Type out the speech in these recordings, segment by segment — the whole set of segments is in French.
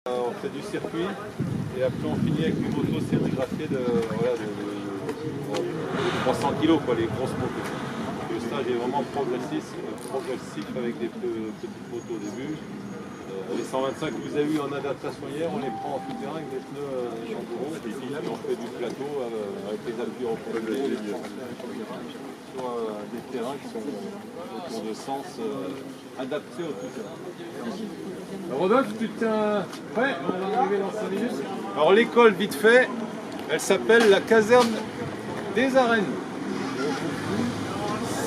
On fait du circuit et après on finit avec une moto sérigraphiée de 300 kg, quoi, les grosses motos. Le stage est vraiment progressif avec des petites motos au début. Les 125 que vous avez eu en adaptation hier, on les prend en tout terrain avec des pneus Chambureau et puis on fait du plateau avec les appui en profondeur sur des terrains qui sont autour de sens adaptés au tout terrain. Rodolphe, tu te tiens prêt? On va arriver dans 5 minutes. Alors l'école, vite fait, elle s'appelle la caserne des Arènes.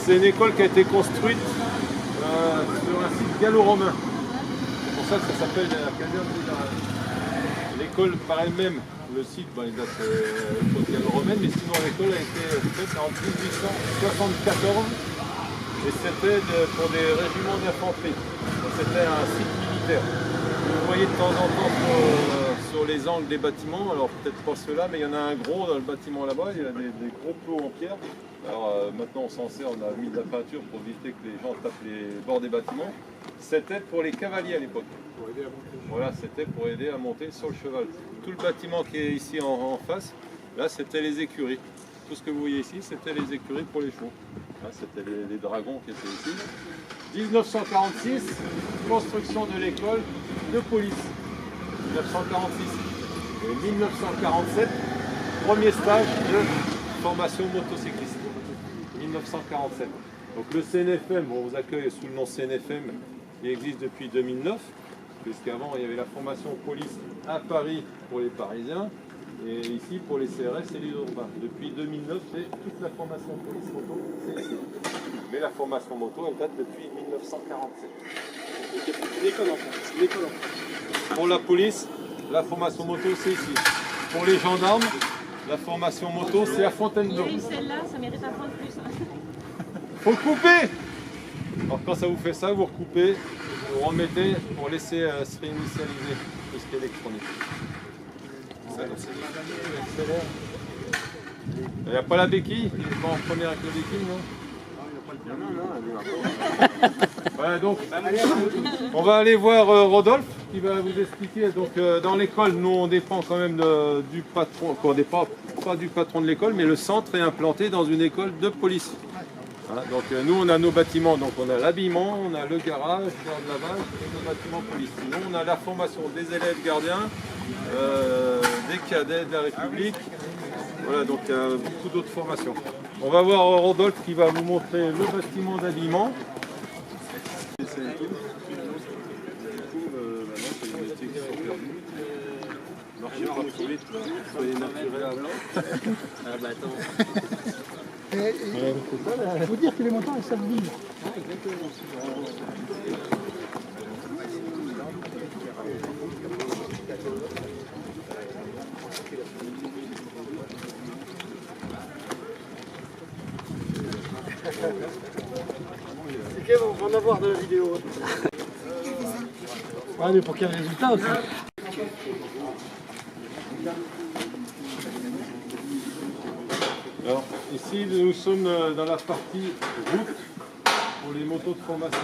C'est une école qui a été construite sur un site gallo-romain. C'est pour ça que ça s'appelle la caserne des Arènes. L'école par elle-même, le site, il date de gallo-romaine, mais sinon l'école a été faite en 1874 et c'était pour des régiments d'infanterie. C'était un site militaire. Vous voyez de temps en temps sur les angles des bâtiments, alors peut-être pas ceux-là, mais il y en a un gros dans le bâtiment là-bas, il y a des gros plots en pierre. Alors maintenant on s'en sert, on a mis de la peinture pour éviter que les gens tapent les bords des bâtiments. C'était pour les cavaliers à l'époque. Voilà, c'était pour aider à monter sur le cheval. Tout le bâtiment qui est ici en face, là c'était les écuries. Tout ce que vous voyez ici, c'était les écuries pour les chevaux. Là c'était les dragons qui étaient ici. 1946, construction de l'école de police. 1946. Et 1947, premier stage de formation motocycliste. 1947. Donc le CNFM, on vous accueille sous le nom CNFM, qui existe depuis 2009, puisqu'avant il y avait la formation police à Paris pour les Parisiens, et ici pour les CRS et les urbains. Depuis 2009, c'est toute la formation police moto, c'est ici. Mais la formation moto, elle date depuis 1947. C'est l'école en fait. C'est l'école en fait. Pour la police, la formation moto, c'est ici. Pour les gendarmes, la formation moto, c'est à Fontainebleau. Il y a eu celle-là, ça mérite un point de plus. Faut couper. Alors quand ça vous fait ça, vous recoupez, vous remettez pour laisser se réinitialiser tout ce qui est électronique. Il n'y a pas la béquille? Il n'est pas en première avec la béquille, non? Voilà, donc, on va aller voir Rodolphe qui va vous expliquer. Donc, dans l'école, nous on dépend quand même du patron, on dépend pas du patron de l'école, mais le centre est implanté dans une école de police. Voilà, donc nous on a nos bâtiments, donc on a l'habillement, on a le garage, le de lavage et nos bâtiments police. Sinon on a la formation des élèves gardiens, des cadets de la République. Voilà, donc il y a beaucoup d'autres formations. On va voir Rodolphe qui va vous montrer le bâtiment d'habillement. Marchez pas trop vite, soyez naturel. Ah bah attends. Il faut dire que les montants, ils savent vivre. Ah, exactement. C'est quel on va en avoir de la vidéo. Ouais, mais pour quel résultat aussi? Alors, ici, nous sommes dans la partie route pour les motos de formation.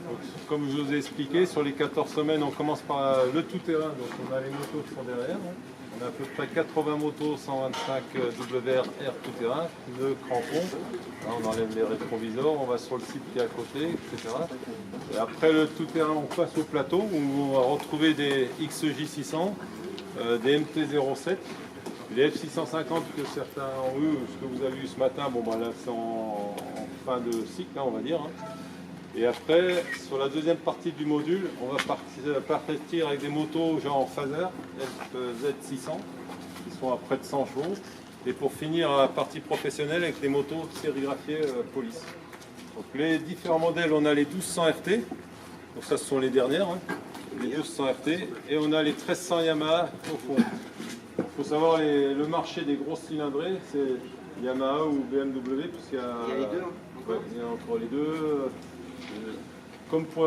Donc, comme je vous ai expliqué, sur les 14 semaines, on commence par le tout-terrain. Donc, on a les motos qui sont derrière. On a à peu près 80 motos 125 WR R tout-terrain, pneus crampons. Là, on enlève les rétroviseurs, on va sur le site qui est à côté, etc. Et après le tout-terrain, on passe au plateau où on va retrouver des XJ600, des MT-07. Les F650 que certains ont eu, ce que vous avez eu ce matin, bon ben là c'est en fin de cycle, hein, on va dire. Et après, sur la deuxième partie du module, on va partir avec des motos genre Phaser, FZ600, qui sont à près de 100 chevaux. Et pour finir, la partie professionnelle avec des motos sérigraphiées police. Donc les différents modèles, on a les 1200 RT, donc ça ce sont les dernières, hein, les 1200 RT, et on a les 1300 Yamaha au fond. Il faut savoir le marché des grosses cylindrées, c'est Yamaha ou BMW, puisqu'il y a les deux. Ouais, il y a entre les deux. Comme pour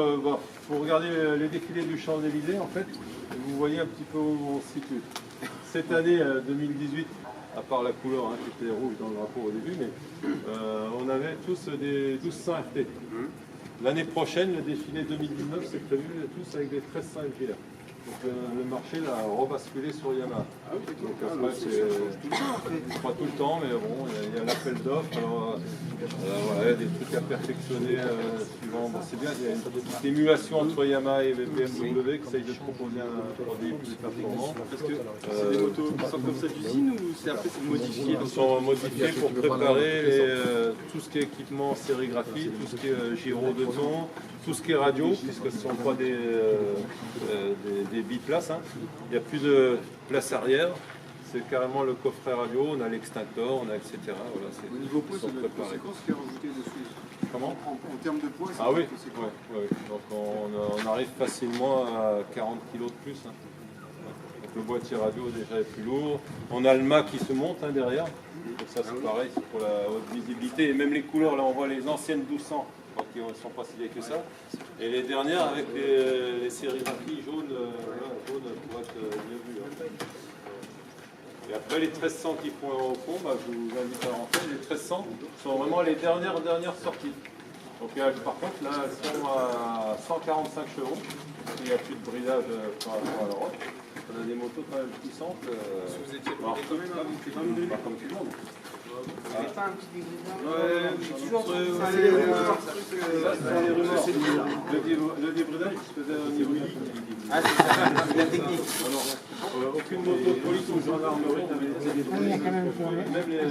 regarder les défilés du Champs-Élysées, en fait, vous voyez un petit peu où on se situe. Cette année 2018, à part la couleur hein, qui était rouge dans le drapeau au début, mais on avait tous des 1200 RT. L'année prochaine, le défilé 2019, c'est prévu tous avec des 1300 FJ. Donc, le marché l'a rebasculé sur Yamaha. Donc après, c'est pas tout le temps, mais bon, il y a l'appel d'offres. Alors, voilà, il y a des trucs à perfectionner suivant. Bon, c'est bien, il y a une petite émulation entre Yamaha et BMW qui essaye de proposer un produit plus performant. Est-ce que c'est des motos qui sortent comme ça d'usine ou c'est après c'est modifié? Ils sont modifiés pour préparer tout ce qui est équipement sérigraphie, tout ce qui est gyro de son, tout ce qui est radio, puisque ce ne sont pas des biplaces. Hein. Il n'y a plus de place arrière, c'est carrément le coffret radio, on a l'extincteur, on a etc. Voilà, au niveau poids, c'est une conséquence qui est rajoutée dessus. Comment en termes de poids, c'est oui, une conséquence. Ouais. Donc on arrive facilement à 40 kg de plus. Hein. Donc le boîtier radio déjà est plus lourd. On a le mât qui se monte derrière. Donc ça c'est pareil, c'est pour la haute visibilité. Et même les couleurs, là on voit les anciennes 1200 qui ne sont pas si vieilles que ça. Et les dernières avec les sérigraphies jaunes, pour être bien vues. Hein. Et après les 1300 qui font au fond, je vous invite à rentrer. Les 1300 sont vraiment les dernières sorties. Donc par contre là elles sont à 145 chevaux. Il n'y a plus de bridage par rapport à l'Europe. On a des motos quand même puissantes. Vous étiez quand même comme tout le monde. pas un petit débridage. C'est les rumeurs. Le débridage se faisait au niveau du. Ah, c'est ça, la technique. Aucune moto de police ou gendarmerie n'avait été débridée. Même les.